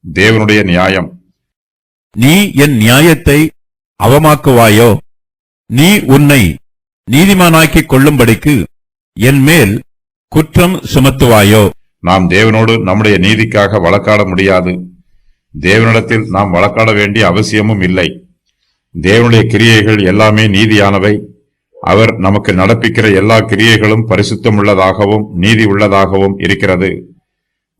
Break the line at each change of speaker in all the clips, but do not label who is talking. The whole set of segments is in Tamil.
தேவனுடைய நியாயம்.
நீ என் நியாயத்தை அவமாக்குவாயோ? நீ உன்னை நீதிமானாக்கிக் கொள்ளும்படிக்கு என் மேல் குற்றம் சுமத்துவாயோ?
நாம் தேவனோடு நம்முடைய நீதிக்காக வழக்காட முடியாது. தேவனிடத்தில் நாம் வழக்காட வேண்டிய அவசியமும் இல்லை. தேவனுடைய கிரியைகள் எல்லாமே நீதியானவை. அவர் நமக்கு நடப்பிக்கிற எல்லா கிரியைகளும் பரிசுத்தமுள்ளதாகவும் நீதி உள்ளதாகவும் இருக்கிறது.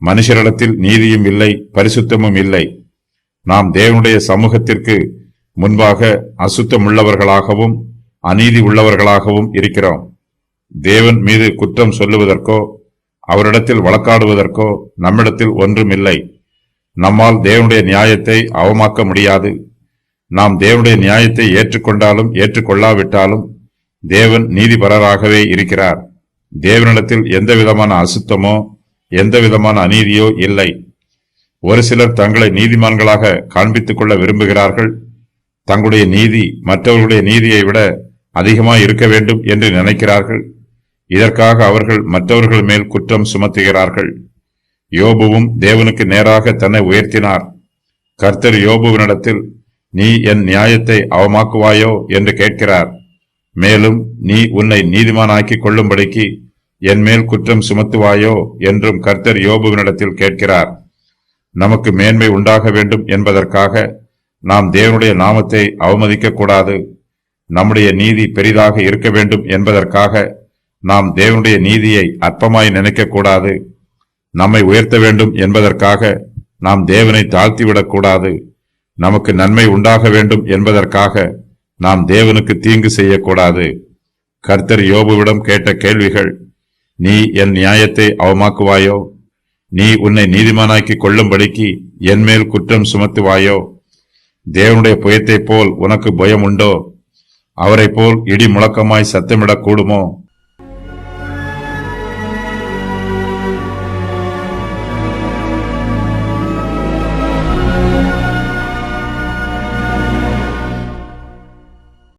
மனுஷரிடத்தில் நீதியும் இல்லை, பரிசுத்தமும் இல்லை. நாம் தேவனுடைய சமூகத்திற்கு முன்பாக அசுத்தமுள்ளவர்களாகவும் அநீதி உள்ளவர்களாகவும் இருக்கிறோம். தேவன் மீது குற்றம் சொல்லுவதற்கோ அவரிடத்தில் வழக்காடுவதற்கோ நம்மிடத்தில் ஒன்றும் இல்லை. நம்மால் தேவனுடைய நியாயத்தை அவமாக்க முடியாது. நாம் தேவனுடைய நியாயத்தை ஏற்றுக்கொண்டாலும் ஏற்றுக்கொள்ளாவிட்டாலும் தேவன் நீதிபரராகவே இருக்கிறார். தேவனிடத்தில் எந்த விதமான அசுத்தமோ எந்த விதமான அநீதியோ இல்லை. ஒரு சிலர் தங்களை நீதிமான்களாக காண்பித்துக் கொள்ள விரும்புகிறார்கள். தங்களுடைய நீதி மற்றவர்களுடைய நீதியை விட அதிகமாய் இருக்க வேண்டும் என்று நினைக்கிறார்கள். இதற்காக அவர்கள் மற்றவர்கள் மேல் குற்றம் சுமத்துகிறார்கள். யோபுவும் தேவனுக்கு நேராக தன்னை உயர்த்தினார். கர்த்தர் யோபுவினிடத்தில், நீ என் நியாயத்தை அவமாக்குவாயோ என்று கேட்கிறார். மேலும், நீ உன்னை நீதிமானாக்கிக் கொள்ளும்படிக்கு என் மேல் குற்றம் சுமத்துவாயோ என்றும் கர்த்தர் யோபுவினிடத்தில் கேட்கிறார். நமக்கு மேன்மை உண்டாக வேண்டும் என்பதற்காக நாம் தேவனுடைய நாமத்தை அவமதிக்க கூடாது. நம்முடைய நீதி பெரிதாக இருக்க வேண்டும் என்பதற்காக நாம் தேவனுடைய நீதியை அற்பமாய் நினைக்கக்கூடாது. நம்மை உயர்த்த வேண்டும் என்பதற்காக நாம் தேவனை தாழ்த்திவிடக்கூடாது. நமக்கு நன்மை உண்டாக வேண்டும் என்பதற்காக நாம் தேவனுக்கு தீங்கு செய்யக்கூடாது. கர்த்தர் யோபுவிடம் கேட்ட கேள்விகள்: நீ என் நியாயத்தை அவமாக்குவாயோ? நீ உன்னை நீதிமானாக்கிக் கொள்ளும்படிக்கு என் மேல் குற்றம் சுமத்துவாயோ? தேவனுடைய புயத்தைப் போல் உனக்கு பயம் உண்டோ? அவரை போல் இடி முழக்கமாய் சத்தமிடக் கூடுமோ?